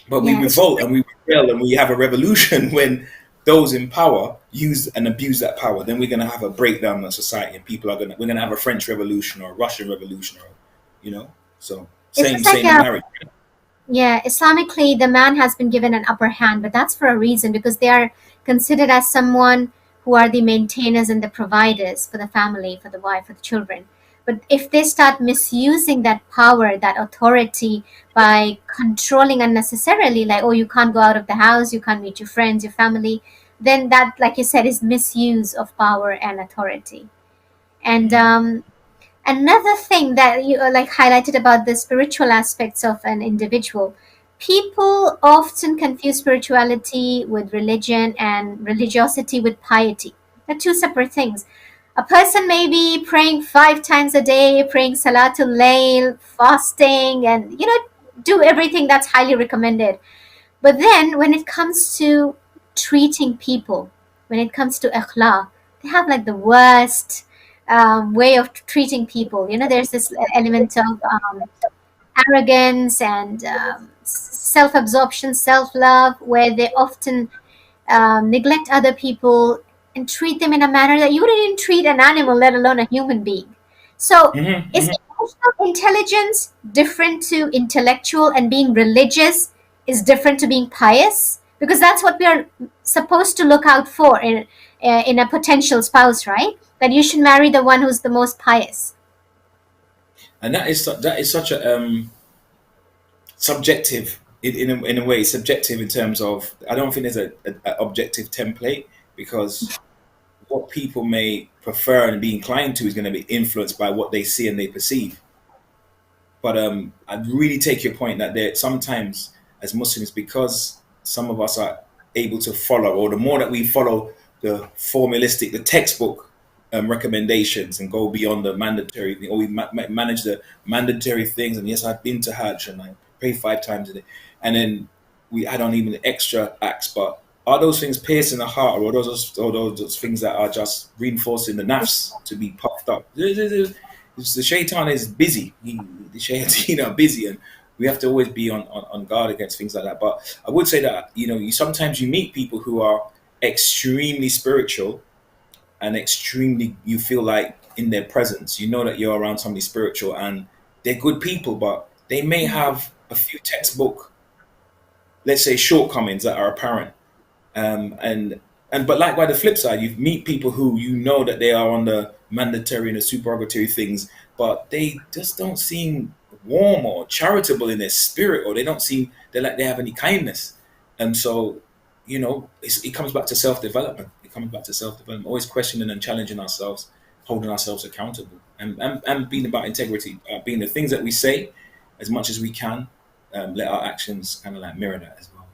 But we Yeah, it's just revolt and we rebel and we have a revolution when those in power use and abuse that power. Then we're going to have a breakdown in society, and we're going to have a French Revolution or a Russian Revolution, or you know. So it's same just like same in marriage. yeah, Islamically, the man has been given an upper hand, but that's for a reason, because they are considered as someone who are the maintainers and the providers for the family, for the wife, for the children. But if they start misusing that power, that authority, by controlling unnecessarily, like, oh, you can't go out of the house, you can't meet your friends, your family, then that, like you said, is misuse of power and authority. And Mm. another thing that you like highlighted about the spiritual aspects of an individual, people often confuse spirituality with religion and religiosity with piety. They're two separate things. A person may be praying 5 times a day, praying Salatul Layl, fasting, and do everything that's highly recommended. But then when it comes to treating people, when it comes to akhlaq, they have like the worst way of treating people. There's this element of arrogance and self absorption, self love, where they often neglect other people and treat them in a manner that you wouldn't even treat an animal, let alone a human being. So, Mm-hmm, is mm-hmm. emotional intelligence different to intellectual, and being religious is different to being pious? Because that's what we are supposed to look out for in a potential spouse, right? That you should marry the one who's the most pious. And that is such a subjective in a way, subjective in terms of, I don't think there's a objective template, because what people may prefer and be inclined to is going to be influenced by what they see and they perceive. But I really take your point that there sometimes, as Muslims, because some of us are able to follow, or the more that we follow the formalistic, the textbook recommendations, and go beyond the mandatory, or we manage the mandatory things. And yes, I've been to Hajj and I pray 5 times a day, and then we add on even the extra acts. But are those things piercing the heart, or are those things that are just reinforcing the nafs to be puffed up? The shaitan is busy. The shayateen are busy, and we have to always be on guard against things like that. But I would say that you sometimes you meet people who are extremely spiritual, and extremely, you feel like in their presence, you know that you're around somebody spiritual, and they're good people, but they may have a few textbook, let's say, shortcomings that are apparent. And but like by the flip side, you meet people who you know that they are on the mandatory and the supererogatory things, but they just don't seem warm or charitable in their spirit, or they don't seem like they have any kindness. And so, it comes back to self development. It comes back to self development, always questioning and challenging ourselves, holding ourselves accountable, and being about integrity, being the things that we say as much as we can. Let our actions kind of like mirror that as well.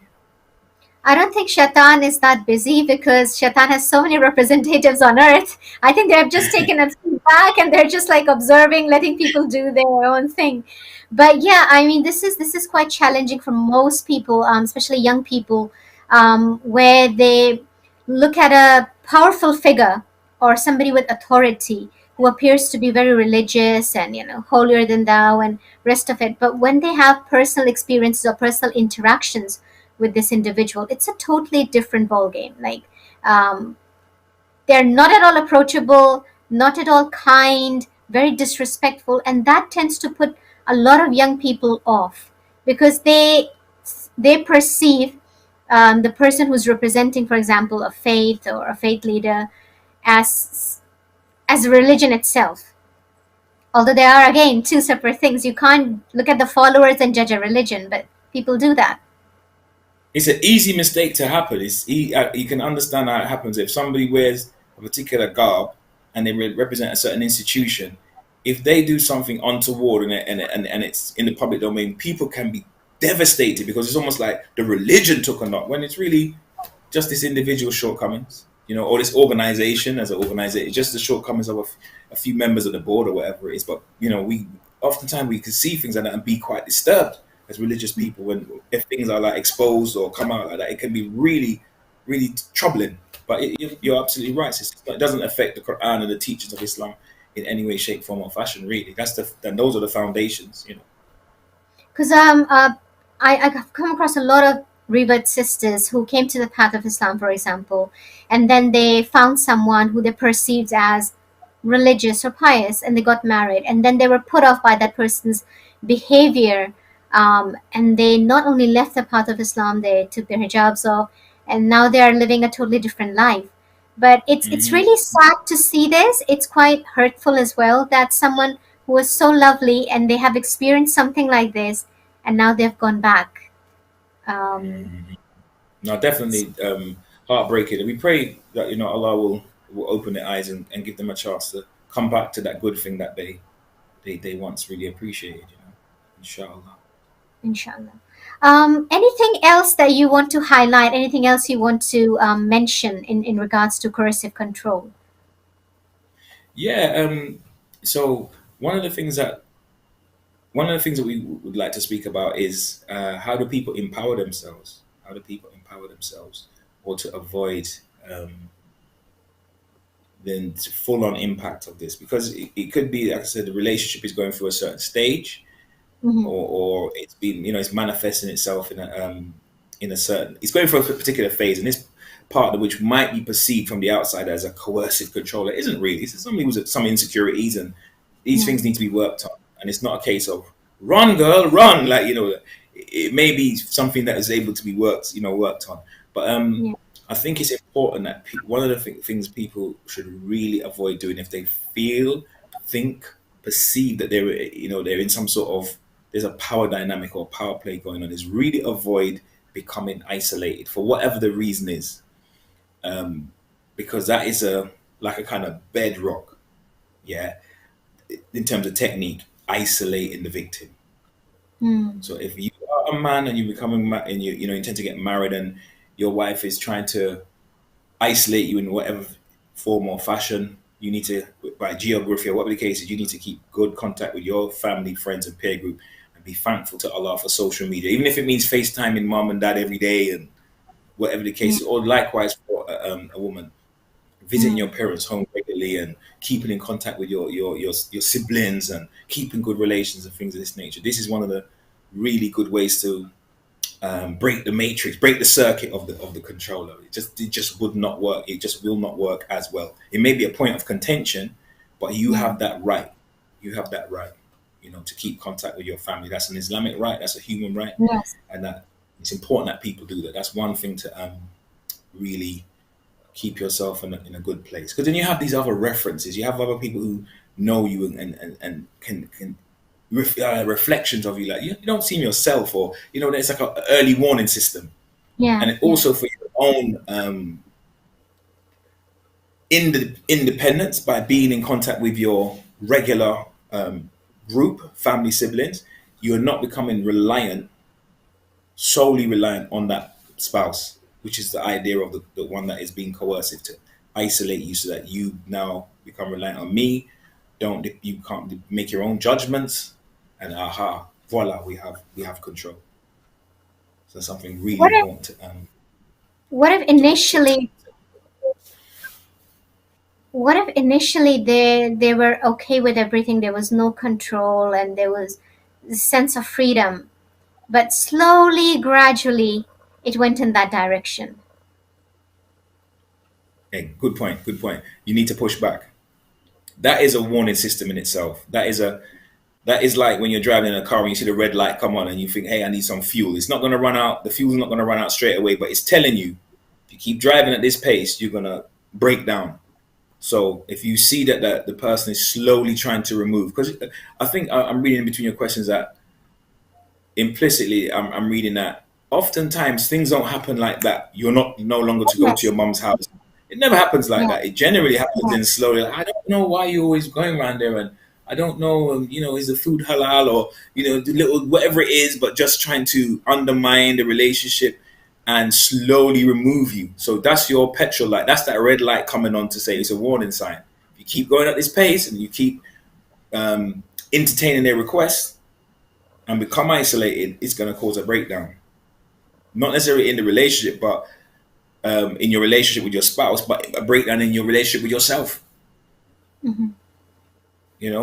I don't think Shaitan is that busy because Shaitan has so many representatives on earth. I think they have just taken a step back and they're just like observing, letting people do their own thing. But yeah, I mean, this is quite challenging for most people, especially young people, where they look at a powerful figure or somebody with authority who appears to be very religious and holier than thou and rest of it. But when they have personal experiences or personal interactions with this individual, it's a totally different ball game. Like, um, they're not at all approachable, not at all kind, very disrespectful, and that tends to put a lot of young people off because they perceive the person who's representing, for example, a faith or a faith leader as a religion itself. Although they are again two separate things, you can't look at the followers and judge a religion, but people do that. It's an easy mistake to happen. You can understand how it happens if somebody wears a particular garb and they represent a certain institution. If they do something untoward and it's in the public domain, people can be devastated because it's almost like the religion took a knock when it's really just this individual shortcomings, or this organization as an organization, just the shortcomings of a few members of the board or whatever it is. But we oftentimes we can see things like that and be quite disturbed as religious people when if things are like exposed or come out like that, it can be really, really troubling. But you're absolutely right. It doesn't affect the Quran and the teachings of Islam in any way, shape, form, or fashion. Really, those are the foundations. Because I've come across a lot of Rebirth sisters who came to the path of Islam, for example, and then they found someone who they perceived as religious or pious, and they got married, and then they were put off by that person's behavior, and they not only left the path of Islam, they took their hijabs off, and now they are living a totally different life. But it's Hmm. really sad to see this. It's quite hurtful as well that someone who was so lovely and they have experienced something like this and now they've gone back. Um, No, definitely heartbreaking. And we pray that Allah will open their eyes and give them a chance to come back to that good thing that they once really appreciated. Inshallah. inshallah. Anything else that you want to highlight? Anything else you want to mention in regards to coercive control? Yeah. So one of the things that we would like to speak about is how do people empower themselves? How do people empower themselves, or to avoid um, the full-on impact of this? Because it could be, like I said, the relationship is going through a certain stage, Hmm. or it's been, it's manifesting itself in a certain, it's going through a particular phase, and this part of which might be perceived from the outside as a coercive controller isn't really. It's somebody who's some insecurities, and these Yeah, things need to be worked on. And it's not a case of run, girl, run. Like it may be something that is able to be worked on. But yeah, I think it's important that one of the things people should really avoid doing if they feel, think, perceive that they're in some sort of, there's a power dynamic or power play going on, is really avoid becoming isolated for whatever the reason is, because that is a like a kind of bedrock, yeah, in terms of technique, isolating the victim. mm, So if you are a man and you're becoming and you intend to get married, and your wife is trying to isolate you in whatever form or fashion, you need to, by geography or whatever the case is, you need to keep good contact with your family, friends, and peer group, and be thankful to Allah for social media, even if it means FaceTiming mom and dad every day, and whatever the yeah, case is. Or likewise for a woman, visiting your mm, parents' home regularly and keeping in contact with your siblings and keeping good relations and things of this nature. This is one of the really good ways to break the matrix, break the circuit of the controller. It just would not work. It just will not work as well. It may be a point of contention, but you yeah, have that right. You have that right, to keep contact with your family. That's an Islamic right. That's a human right, yes, and that it's important that people do that. That's one thing to really keep yourself in a good place. Because then you have these other references. You have other people who know you and can reflections of you. Like you don't seem yourself, or there's like an early warning system, yeah, and it yeah, also for your own independence by being in contact with your regular group, family, siblings. You're not becoming solely reliant on that spouse which is the idea of the one that is being coercive to isolate you so that you now become reliant on me. Don't you can't make your own judgments, and aha, voila, we have control. So something really What if important what if to put to initially what if initially they were okay with everything, there was no control and there was a sense of freedom, but slowly, gradually, it went in that direction. hey, good point, good point. You need to push back. That is a warning system in itself. That is like when you're driving in a car and you see the red light come on and you think, hey, I need some fuel. It's not going to run out. The fuel's not going to run out straight away, but it's telling you, if you keep driving at this pace, you're going to break down. So if you see that the person is slowly trying to remove, because I think I'm reading in between your questions that implicitly I'm reading that oftentimes things don't happen like that. You're not no longer to go to Yes. your mum's house. It never happens like Yeah. that. It generally happens Yeah. in slowly. Like, I don't know why you're always going around there, and I don't know, is the food halal or the little whatever it is, but just trying to undermine the relationship and slowly remove you. So that's your petrol light. That's that red light coming on to say it's a warning sign. If you keep going at this pace and you keep entertaining their requests and become isolated, it's going to cause a breakdown. Not necessarily in the relationship, but in your relationship with your spouse, but a breakdown in your relationship with yourself. Hmm.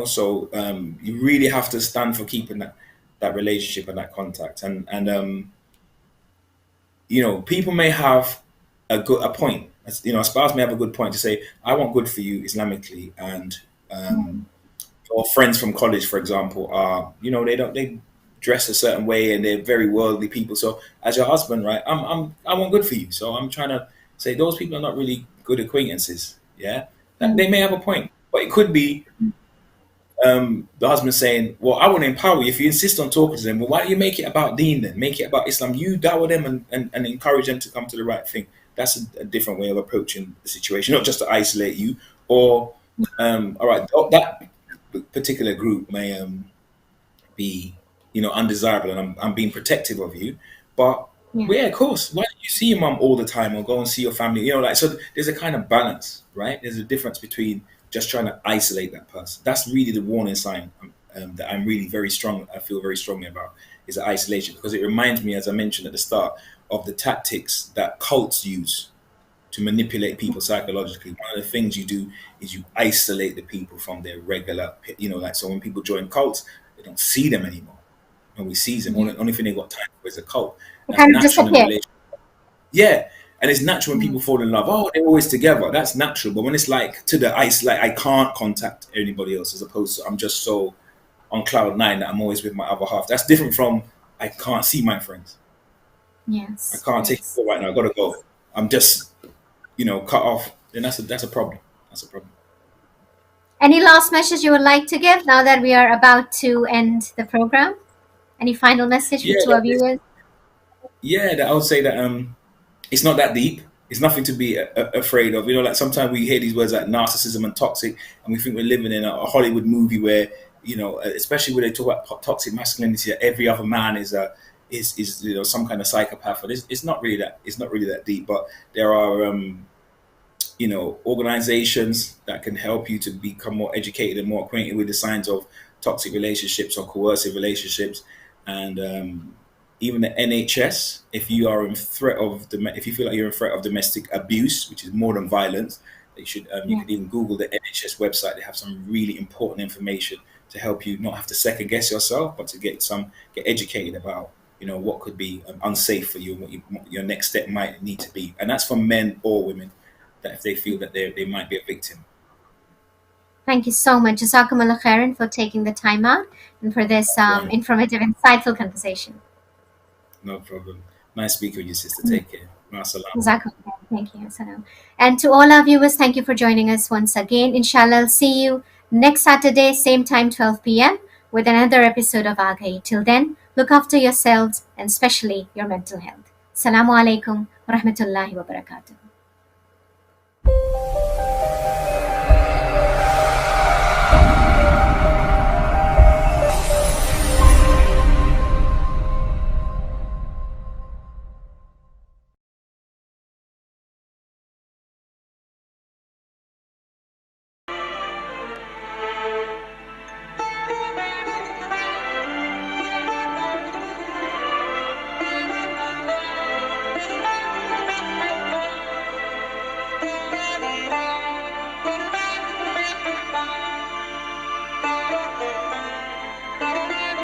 So you really have to stand for keeping that relationship and that contact. And people may have a point. A spouse may have a good point to say, I want good for you Islamically, and or friends from college, for example, are they dress a certain way and they're very worldly people. So as your husband, right, I want good for you. So I'm trying to say those people are not really good acquaintances. Yeah, that they may have a point, but it could be the husband saying, "Well, I want to empower you. If you insist on talking to them, well, why don't you make it about Deen then? Make it about Islam. You dawah them and encourage them to come to the right thing." That's a different way of approaching the situation, not just to isolate you. Or, all right, that particular group may be undesirable, and I'm being protective of you, but Yeah. well, yeah, of course, why don't you see your mum all the time or go and see your family, like, so there's a kind of balance, right? There's a difference between just trying to isolate that person. That's really the warning sign, that I'm really I feel very strongly about, is the isolation, because it reminds me, as I mentioned at the start, of the tactics that cults use to manipulate people psychologically. One of the things you do is you isolate the people from their regular, like, so when people join cults, they don't see them anymore. Nobody sees them. Yeah. Only thing they got time for is a cult. It That's kind of natural in a disappeared. relationship. Yeah. And it's natural when Yeah. people fall in love. Oh, they're always together. That's natural. But when it's like to the ice, like I can't contact anybody else, as opposed to I'm just so on cloud nine that I'm always with my other half. That's different from I can't see my friends. I Yes. can't take a Yes. call right now. I gotta go. I'm just, cut off. Then that's a problem. That's a problem. Any last message you would like to give now that we are about to end the program? Any final message Yeah, to our viewers? yeah. I would say that it's not that deep. It's nothing to be afraid of. Like sometimes we hear these words like narcissism and toxic, and we think we're living in a Hollywood movie where, especially when they talk about toxic masculinity, that every other man is some kind of psychopath. But it's not really that. It's not really that deep. But there are organizations that can help you to become more educated and more acquainted with the signs of toxic relationships or coercive relationships, and even the NHS. If you are in threat of if you feel like you're in threat of domestic abuse, which is more than violence, you Yeah. can even Google the NHS website. They have some really important information to help you not have to second guess yourself, but to get educated about what could be unsafe for you and what your next step might need to be. And that's for men or women, that if they feel that they might be a victim. Thank you so much. Jazakumullah khairan for taking the time out and for this Right. informative, insightful conversation. No problem. Nice speaking with you, sister. Take care. Masalam. Jazakumullah. Thank you. Salam. And to all our viewers, thank you for joining us once again. Inshallah, I'll see you next Saturday, same time, 12 p.m., with another episode of Agahi. Till then, look after yourselves and especially your mental health. Assalamu alaikum wa rahmatullahi wa barakatuh.